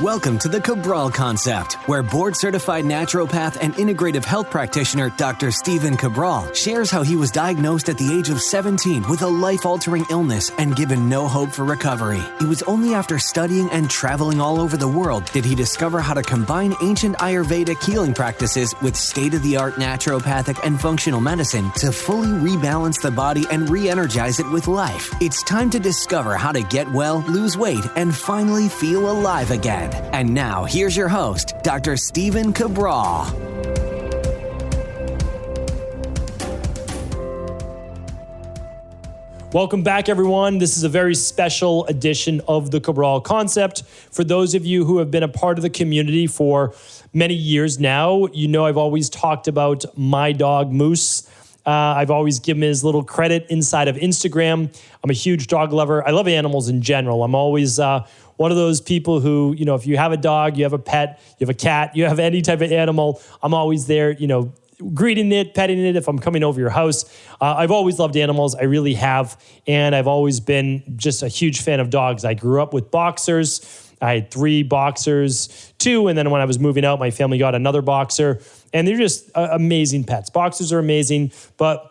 Welcome to the Cabral Concept, where board-certified naturopath and integrative health practitioner Dr. Stephen Cabral shares how he was diagnosed at the age of 17 with a life-altering illness and given no hope for recovery. It was only after studying and traveling all over the world did he discover how to combine ancient Ayurvedic healing practices with state-of-the-art naturopathic and functional medicine to fully rebalance the body and re-energize it with life. It's time to discover how to get well, lose weight, and finally feel alive again. And now, here's your host, Dr. Stephen Cabral. Welcome back, everyone. This is a very special edition of the Cabral Concept. For those of you who have been a part of the community for many years now, you know I've always talked about my dog, Moose. I've always given him his little credit inside of Instagram. I'm a huge dog lover. I love animals in general. I'm always one of those people who, you know, if you have a dog, you have a pet, you have a cat, you have any type of animal, I'm always there, you know, greeting it, petting it if I'm coming over your house. I've always loved animals. I really have. And I've always been just a huge fan of dogs. I grew up with boxers. I had 3 boxers, 2. And then when I was moving out, my family got another boxer. And they're just amazing pets. Boxers are amazing. But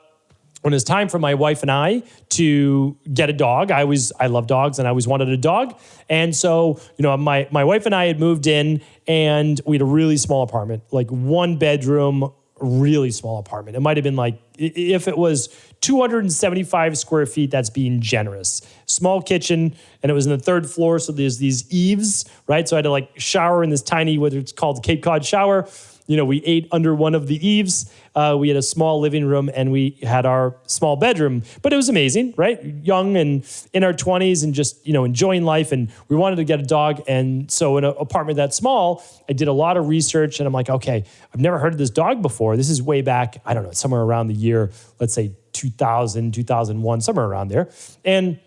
when it was time for my wife and I to get a dog, I love dogs and I always wanted a dog. And so, you know, my wife and I had moved in and we had a really small apartment, like 1 bedroom, really small apartment. It might have been like, if it was 275 square feet, that's being generous. Small kitchen, and it was in the 3rd floor, so there's these eaves, right? So I had to like shower in this tiny, what it's called the Cape Cod shower. You know, we ate under one of the eaves. We had a small living room and we had our small bedroom, but it was amazing, right? Young and in our 20s and just, you know, enjoying life. And we wanted to get a dog. And so in an apartment that small, I did a lot of research and I'm like, okay, I've never heard of this dog before. This is way back, I don't know, somewhere around the year, let's say 2000, 2001, somewhere around there. And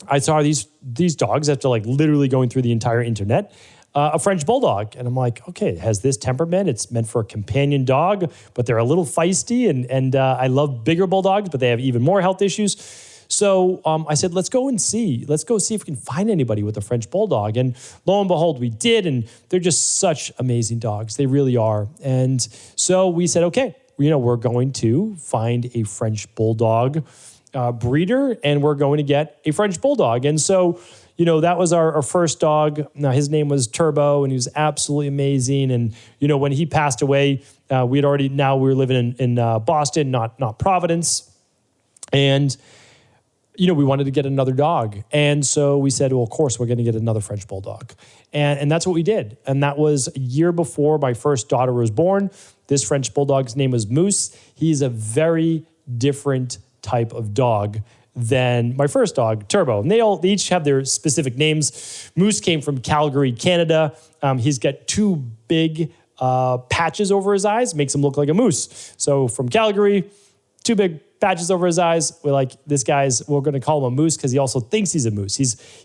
I saw these dogs after like literally going through the entire internet. A French bulldog. And I'm like, okay, it has this temperament. It's meant for a companion dog, but they're a little feisty. And I love bigger bulldogs, but they have even more health issues. So I said, let's go see if we can find anybody with a French bulldog. And lo and behold, we did. And they're just such amazing dogs. They really are. And so we said, okay, you know, we're going to find a French bulldog breeder and we're going to get a French bulldog. And so, you know, that was our first dog. Now, his name was Turbo, and he was absolutely amazing. And, you know, when he passed away, we were living in Boston, not Providence. And, you know, we wanted to get another dog. And so we said, well, of course, we're going to get another French bulldog. And that's what we did. And that was a year before my first daughter was born. This French bulldog's name was Moose. He's a very different type of dog than my first dog, Turbo. And they each have their specific names. Moose came from Calgary, Canada. He's got 2 big patches over his eyes, makes him look like a moose. So from Calgary, 2 big patches over his eyes. We're like, we're going to call him a moose because he also thinks he's a moose.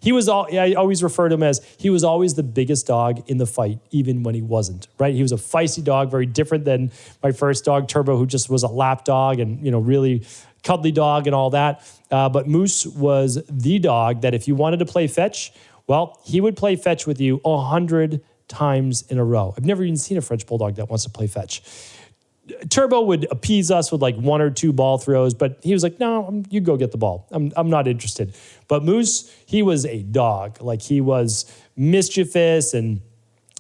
I always refer to him as, he was always the biggest dog in the fight, even when he wasn't, right? He was a feisty dog, very different than my first dog, Turbo, who just was a lap dog and, you know, really cuddly dog and all that. But Moose was the dog that if you wanted to play fetch, well, he would play fetch with you 100 times in a row. I've never even seen a French bulldog that wants to play fetch. Turbo would appease us with like 1 or 2 ball throws, but he was like, no, you go get the ball. I'm not interested. But Moose, he was a dog. Like, he was mischievous and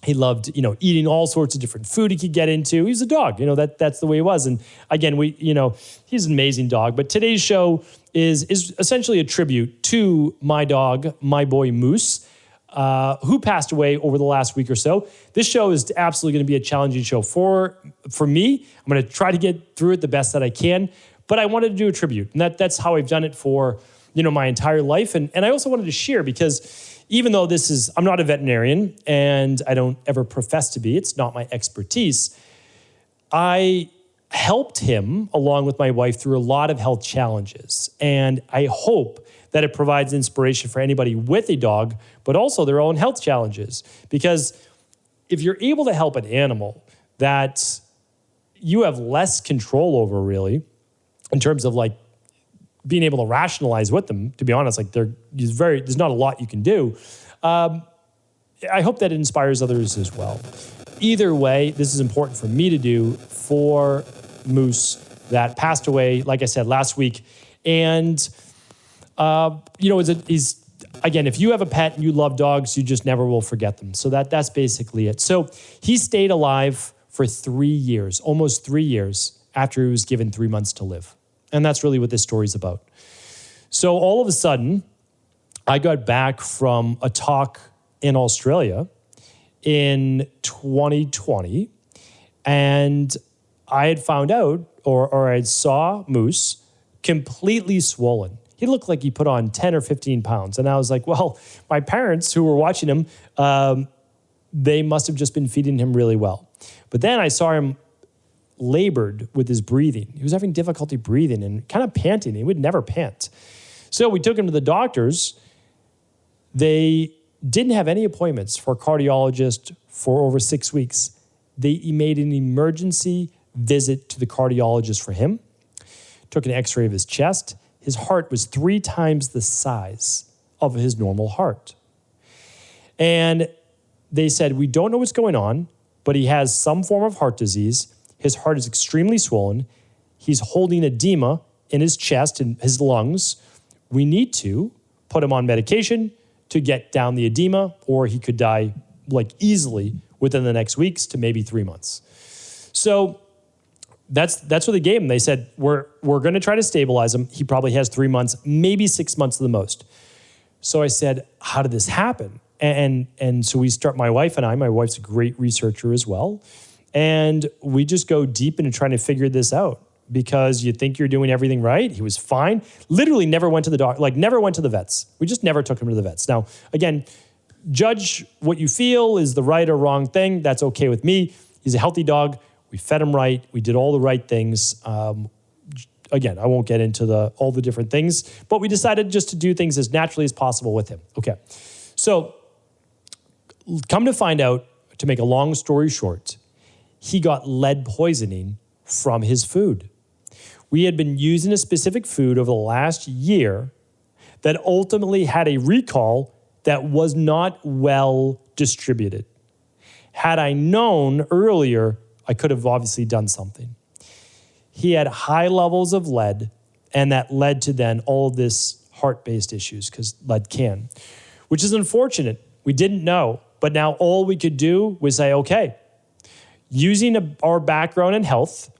he loved, you know, eating all sorts of different food he could get into. He was a dog, you know, that's the way he was. And again, he's an amazing dog. But today's show is essentially a tribute to my dog, my boy Moose, who passed away over the last week or so. This show is absolutely going to be a challenging show for me. I'm going to try to get through it the best that I can, but I wanted to do a tribute. And that's how I've done it for, you know, my entire life. And I also wanted to share because even though I'm not a veterinarian and I don't ever profess to be, it's not my expertise, I helped him along with my wife through a lot of health challenges. And I hope that it provides inspiration for anybody with a dog, but also their own health challenges. Because if you're able to help an animal that you have less control over, really, in terms of like being able to rationalize with them, to be honest, like there's not a lot you can do. I hope that inspires others as well. Either way, this is important for me to do for Moose that passed away, like I said, last week. And, he's, again, if you have a pet and you love dogs, you just never will forget them. So that's basically it. So he stayed alive for 3 years, almost 3 years after he was given 3 months to live. And that's really what this story's about. So all of a sudden, I got back from a talk in Australia in 2020, and I had found out, or I saw Moose completely swollen. He looked like he put on 10 or 15 pounds. And I was like, well, my parents who were watching him, they must have just been feeding him really well. But then I saw him labored with his breathing. He was having difficulty breathing and kind of panting. He would never pant. So we took him to the doctors. They didn't have any appointments for a cardiologist for over 6 weeks. They made an emergency visit to the cardiologist for him, took an x-ray of his chest. His heart was 3 times the size of his normal heart. And they said, we don't know what's going on, but he has some form of heart disease. His heart is extremely swollen. He's holding edema in his chest and his lungs. We need to put him on medication to get down the edema, or he could die easily within the next weeks to maybe 3 months. So that's what they gave him. They said, we're going to try to stabilize him. He probably has 3 months, maybe 6 months at the most. So I said, how did this happen? And so we start, my wife and I, my wife's a great researcher as well. And we just go deep into trying to figure this out, because you think you're doing everything right. He was fine. Literally never went to the doctor, never went to the vets. We just never took him to the vets. Now, again, judge what you feel is the right or wrong thing. That's okay with me. He's a healthy dog. We fed him right. We did all the right things. Again, I won't get into all the different things, but we decided just to do things as naturally as possible with him. Okay. So come to find out, to make a long story short, he got lead poisoning from his food. We had been using a specific food over the last year that ultimately had a recall that was not well distributed. Had I known earlier, I could have obviously done something. He had high levels of lead, and that led to then all of this heart-based issues, because lead can, which is unfortunate. We didn't know, but now all we could do was say, okay, using our background in health,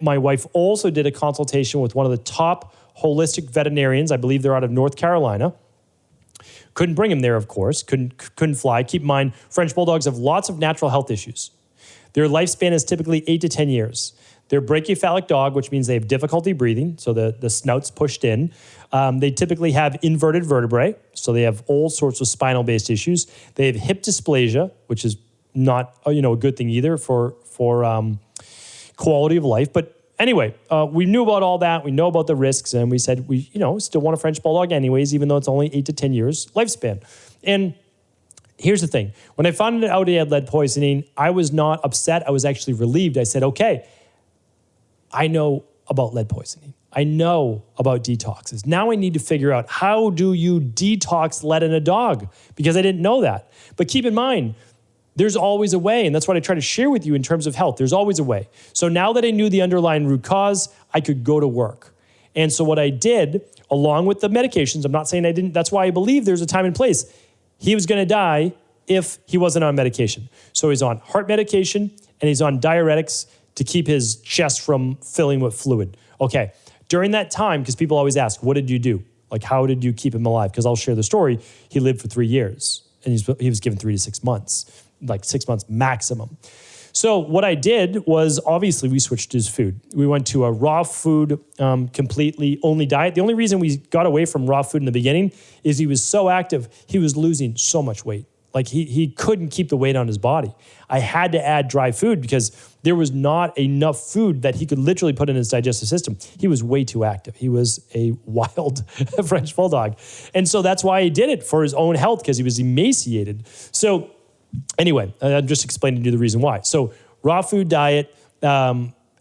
my wife also did a consultation with one of the top holistic veterinarians. I believe they're out of North Carolina. Couldn't bring him there, of course. Couldn't fly. Keep in mind, French Bulldogs have lots of natural health issues. Their lifespan is typically 8 to 10 years. They're brachycephalic dog, which means they have difficulty breathing, so the snout's pushed in. They typically have inverted vertebrae, so they have all sorts of spinal-based issues. They have hip dysplasia, which is not a good thing either for quality of life. But anyway, we knew about all that. We know about the risks, and we said we still want a French Bulldog anyways, even though it's only 8 to 10 years lifespan. And here's the thing. When I found out he had lead poisoning, I was not upset. I was actually relieved. I said, okay, I know about lead poisoning. I know about detoxes. Now I need to figure out, how do you detox lead in a dog? Because I didn't know that. But keep in mind, there's always a way, and that's what I try to share with you in terms of health. There's always a way. So now that I knew the underlying root cause, I could go to work. And so what I did, along with the medications, I'm not saying I didn't, that's why I believe there's a time and place. He was going to die if he wasn't on medication. So he's on heart medication, and he's on diuretics to keep his chest from filling with fluid. Okay, during that time, because people always ask, what did you do? How did you keep him alive? Because I'll share the story. He lived for 3 years, and he was given 3 to 6 months. 6 months maximum. So what I did was, obviously, we switched his food. We went to a raw food, completely only diet. The only reason we got away from raw food in the beginning is he was so active, he was losing so much weight. He couldn't keep the weight on his body. I had to add dry food because there was not enough food that he could literally put in his digestive system. He was way too active. He was a wild French Bulldog. And so that's why he did it, for his own health, because he was emaciated. So anyway, I'm just explaining to you the reason why. So raw food diet,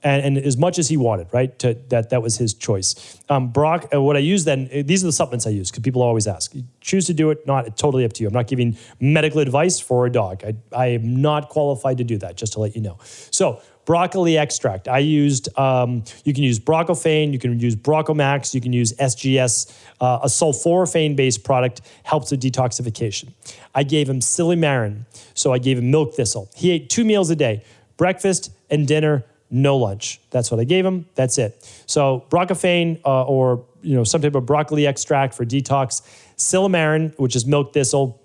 and as much as he wanted, right? That was his choice. What I use then, these are the supplements I use because people always ask. You choose to do it, not totally up to you. I'm not giving medical advice for a dog. I am not qualified to do that, just to let you know. So broccoli extract. I used, you can use Broccofane, you can use Brocomax, you can use SGS. A sulforaphane-based product helps with detoxification. I gave him Silymarin, so I gave him milk thistle. He ate 2 meals a day, breakfast and dinner, no lunch. That's what I gave him. That's it. So Broccofane or some type of broccoli extract for detox, Silymarin, which is milk thistle,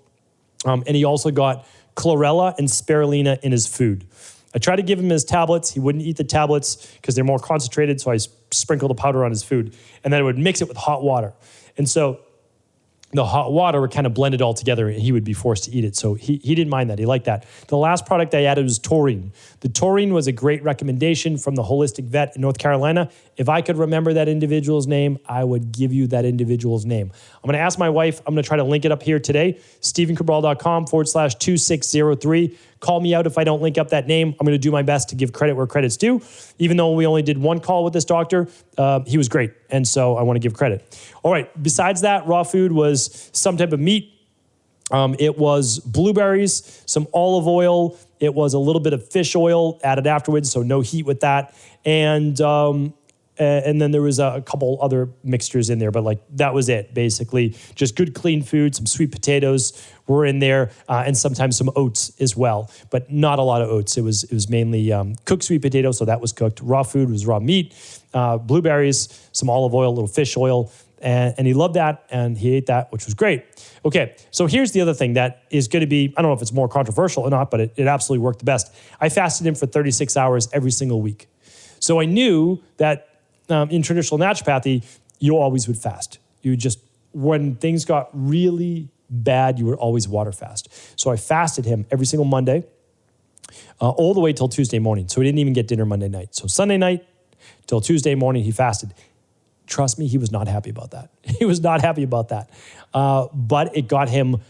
and he also got chlorella and spirulina in his food. I tried to give him his tablets. He wouldn't eat the tablets because they're more concentrated, so I sprinkled the powder on his food, and then I would mix it with hot water. And so the hot water would kind of blend it all together and he would be forced to eat it. So he didn't mind that. He liked that. The last product I added was taurine. The taurine was a great recommendation from the holistic vet in North Carolina. If I could remember that individual's name, I would give you that individual's name. I'm going to ask my wife. I'm going to try to link it up here today. StephenCabral.com/2603. Call me out if I don't link up that name. I'm going to do my best to give credit where credit's due. Even though we only did one call with this doctor, he was great. And so I want to give credit. All right. Besides that, raw food was some type of meat. It was blueberries, some olive oil. It was a little bit of fish oil added afterwards, so no heat with that. And then there was a couple other mixtures in there, but that was it, basically. Just good, clean food. Some sweet potatoes were in there, and sometimes some oats as well, but not a lot of oats. It was mainly cooked sweet potatoes, so that was cooked. Raw food was raw meat, blueberries, some olive oil, a little fish oil, and he loved that, and he ate that, which was great. Okay, so here's the other thing that is going to be, I don't know if it's more controversial or not, but it absolutely worked the best. I fasted him for 36 hours every single week. So I knew that in traditional naturopathy, you always would fast. You just, when things got really bad, you would always water fast. So I fasted him every single Monday, all the way till Tuesday morning. So he didn't even get dinner Monday night. So Sunday night till Tuesday morning, he fasted. Trust me, he was not happy about that. He was not happy about that. But it got him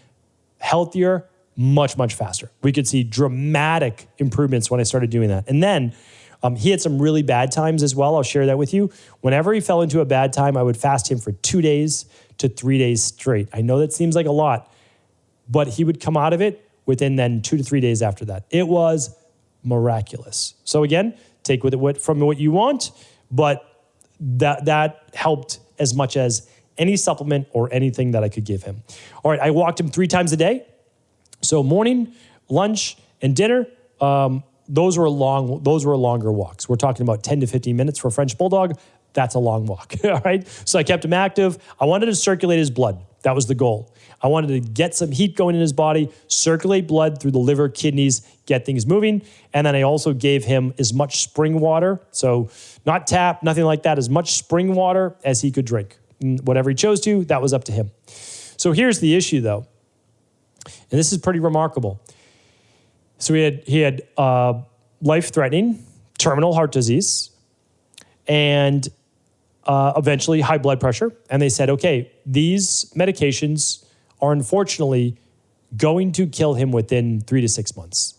healthier much, much faster. We could see dramatic improvements when I started doing that. And then he had some really bad times as well. I'll share that with you. Whenever he fell into a bad time, I would fast him for 2 days to 3 days straight. I know that seems like a lot, but he would come out of it within then 2 to 3 days after that. It was miraculous. So again, take with it from what you want, but that helped as much as any supplement or anything that I could give him. All right, I walked him 3 times a day. So morning, lunch, and dinner. Those were longer walks. We're talking about 10 to 15 minutes for a French Bulldog. That's a long walk, all right? So I kept him active. I wanted to circulate his blood. That was the goal. I wanted to get some heat going in his body, circulate blood through the liver, kidneys, get things moving. And then I also gave him as much spring water. So not tap, nothing like that, as much spring water as he could drink. And whatever he chose to, that was up to him. So here's the issue though. And this is pretty remarkable. So he had life-threatening terminal heart disease and eventually high blood pressure. And they said, okay, these medications are unfortunately going to kill him within 3 to 6 months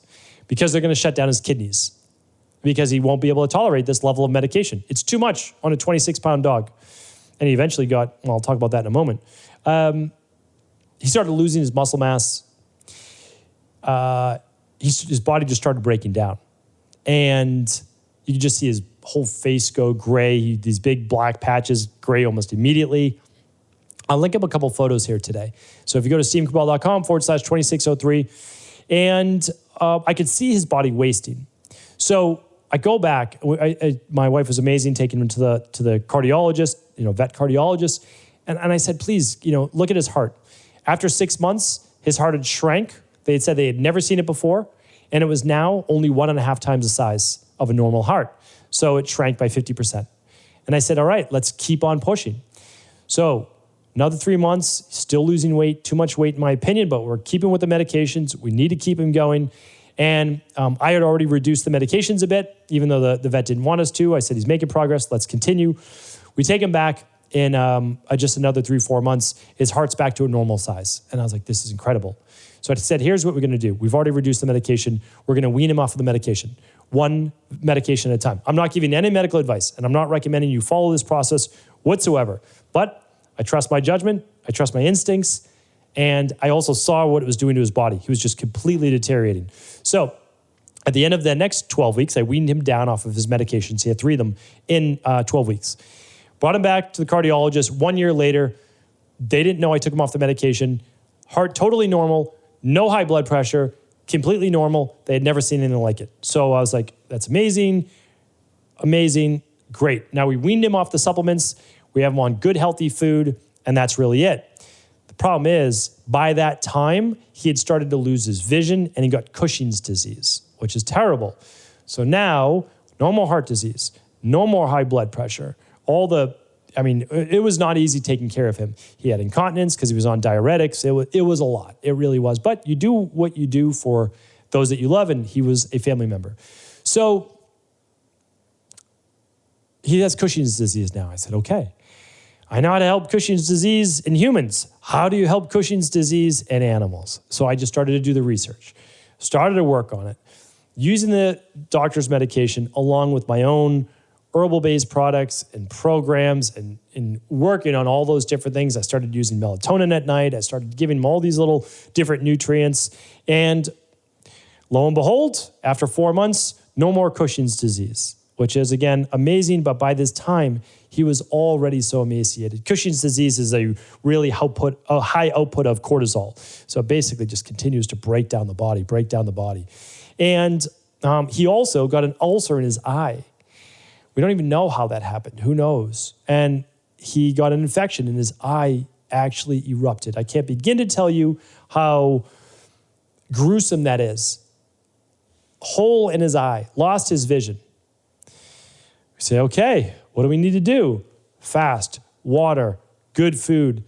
because they're going to shut down his kidneys because he won't be able to tolerate this level of medication. It's too much on a 26-pound dog. And he eventually got, well, I'll talk about that in a moment. He started losing his muscle mass. His body just started breaking down. And you could just see his whole face go gray. These big black patches, gray almost immediately. I'll link up a couple photos here today. So if you go to StephenCabral.com/2603, and I could see his body wasting. So I go back. My wife was amazing, taking him to the cardiologist, vet cardiologist, and I said, please, look at his heart. After 6 months, his heart had shrank. They had said they had never seen it before, and it was now only 1.5 times the size of a normal heart. So it shrank by 50%. And I said, all right, let's keep on pushing. So another 3 months, still losing weight, too much weight in my opinion, but we're keeping with the medications. We need to keep him going. And I had already reduced the medications a bit, even though the vet didn't want us to. I said, he's making progress. Let's continue. We take him back, in just another 3-4 months, his heart's back to a normal size. And I was like, this is incredible. So I said, here's what we're going to do. We've already reduced the medication. We're going to wean him off of the medication, one medication at a time. I'm not giving any medical advice, and I'm not recommending you follow this process whatsoever. But I trust my judgment. I trust my instincts. And I also saw what it was doing to his body. He was just completely deteriorating. So at the end of the next 12 weeks, I weaned him down off of his medications. He had 3 of them in 12 weeks. Brought him back to the cardiologist 1 year later. They didn't know I took him off the medication. Heart totally normal, no high blood pressure, completely normal. They had never seen anything like it. So I was like, that's amazing, amazing, great. Now we weaned him off the supplements. We have him on good, healthy food, and that's really it. The problem is, by that time, he had started to lose his vision and he got Cushing's disease, which is terrible. So now, no more heart disease, no more high blood pressure. It was not easy taking care of him. He had incontinence because he was on diuretics. It was a lot. It really was. But you do what you do for those that you love, and he was a family member. So he has Cushing's disease now. I said, okay. I know how to help Cushing's disease in humans. How do you help Cushing's disease in animals? So I just started to do the research, started to work on it, using the doctor's medication along with my own herbal-based products and programs and working on all those different things. I started using melatonin at night. I started giving him all these little different nutrients. And lo and behold, after 4 months, no more Cushing's disease, which is, again, amazing. But by this time, he was already so emaciated. Cushing's disease is a high output of cortisol. So it basically just continues to break down the body. And he also got an ulcer in his eye. We don't even know how that happened. Who knows? And he got an infection and his eye actually erupted. I can't begin to tell you how gruesome that is. Hole in his eye, lost his vision. We say, okay, what do we need to do? Fast, water, good food,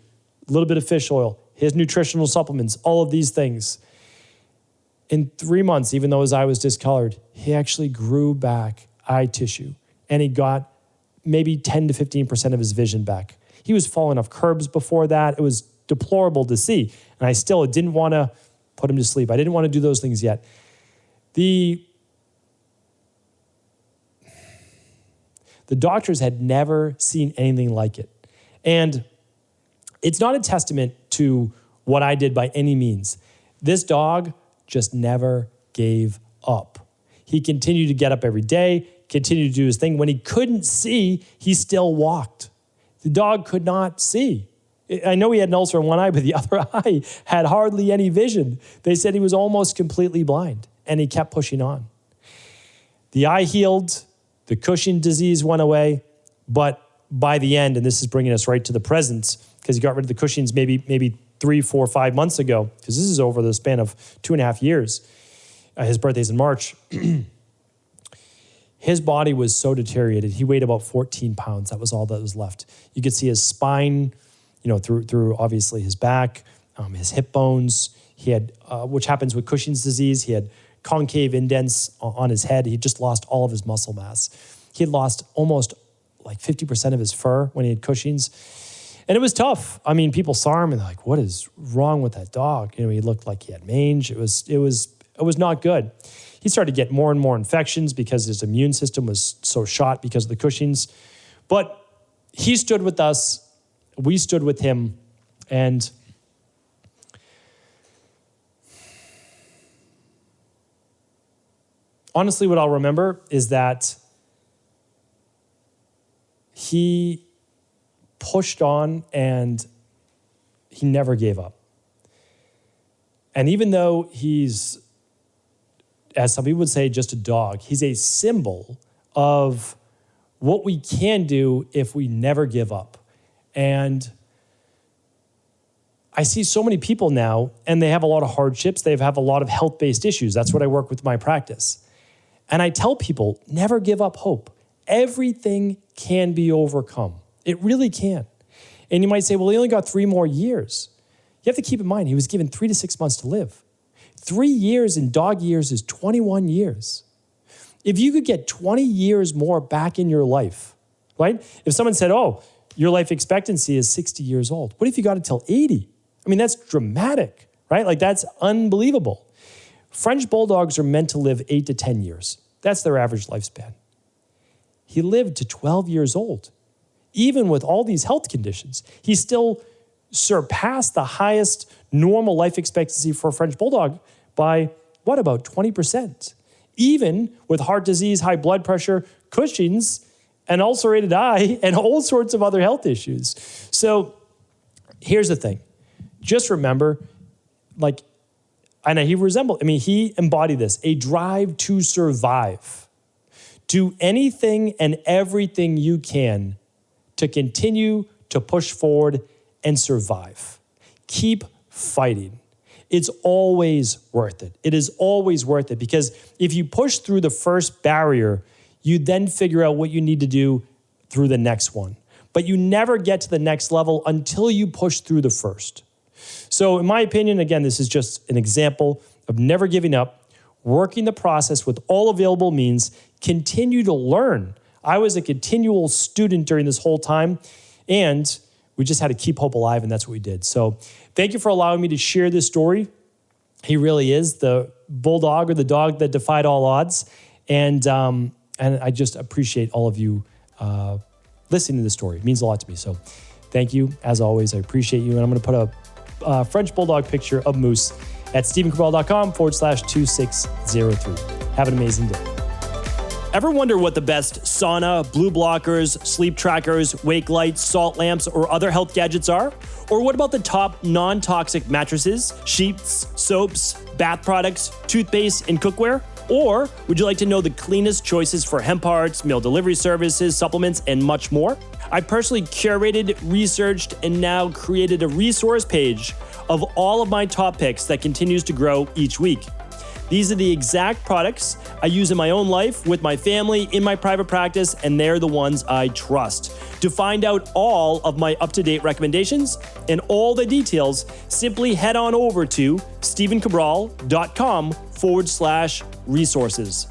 a little bit of fish oil, his nutritional supplements, all of these things. In 3 months, even though his eye was discolored, he actually grew back eye tissue. And he got maybe 10 to 15% of his vision back. He was falling off curbs before that. It was deplorable to see. And I still didn't want to put him to sleep. I didn't want to do those things yet. The doctors had never seen anything like it. And it's not a testament to what I did by any means. This dog just never gave up. He continued to get up every day, continued to do his thing. When he couldn't see, he still walked. The dog could not see. I know he had an ulcer in one eye, but the other eye had hardly any vision. They said he was almost completely blind, and he kept pushing on. The eye healed, the Cushing disease went away, but by the end, and this is bringing us right to the present, because he got rid of the Cushing's maybe 3, 4, 5 months ago, because this is over the span of 2.5 years. His birthday's in March. His body was so deteriorated. He weighed about 14 pounds. That was all that was left. You could see his spine, through obviously his back, his hip bones. He had, which happens with Cushing's disease. He had concave indents on his head. He just lost all of his muscle mass. He had lost almost like 50% of his fur when he had Cushing's. And it was tough. I mean, people saw him and they're like, what is wrong with that dog? He looked like he had mange. It was not good. He started to get more and more infections because his immune system was so shot because of the Cushing's. But he stood with us. We stood with him. And honestly, what I'll remember is that he pushed on and he never gave up. And even though he's, as some people would say, just a dog, he's a symbol of what we can do if we never give up. And I see so many people now, and they have a lot of hardships. They have a lot of health-based issues. That's what I work with in my practice. And I tell people, never give up hope. Everything can be overcome. It really can. And you might say, well, he only got 3 more years. You have to keep in mind, he was given 3 to 6 months to live. 3 years in dog years is 21 years. If you could get 20 years more back in your life, right? If someone said, oh, your life expectancy is 60 years old. What if you got it till 80? I mean, that's dramatic, right? Like that's unbelievable. French bulldogs are meant to live 8 to 10 years. That's their average lifespan. He lived to 12 years old. Even with all these health conditions, he still surpassed the highest normal life expectancy for a French bulldog by, what, about 20%? Even with heart disease, high blood pressure, Cushing's, and ulcerated eye, and all sorts of other health issues. So here's the thing. Just remember, he embodied this, a drive to survive. Do anything and everything you can to continue to push forward and survive. Keep fighting. It's always worth it. It is always worth it because if you push through the first barrier, you then figure out what you need to do through the next one. But you never get to the next level until you push through the first. So in my opinion, again, this is just an example of never giving up, working the process with all available means, continue to learn. I was a continual student during this whole time, and we just had to keep hope alive, and that's what we did. So thank you for allowing me to share this story. He really is the bulldog or the dog that defied all odds. And I just appreciate all of you listening to the story. It means a lot to me. So thank you. As always, I appreciate you. And I'm going to put a French bulldog picture of Moose at stephencabral.com/2603. Have an amazing day. Ever wonder what the best sauna, blue blockers, sleep trackers, wake lights, salt lamps, or other health gadgets are? Or what about the top non-toxic mattresses, sheets, soaps, bath products, toothpaste, and cookware? Or would you like to know the cleanest choices for hemp parts, meal delivery services, supplements, and much more? I personally curated, researched, and now created a resource page of all of my top picks that continues to grow each week. These are the exact products I use in my own life, with my family, in my private practice, and they're the ones I trust. To find out all of my up-to-date recommendations and all the details, simply head on over to stephencabral.com/resources.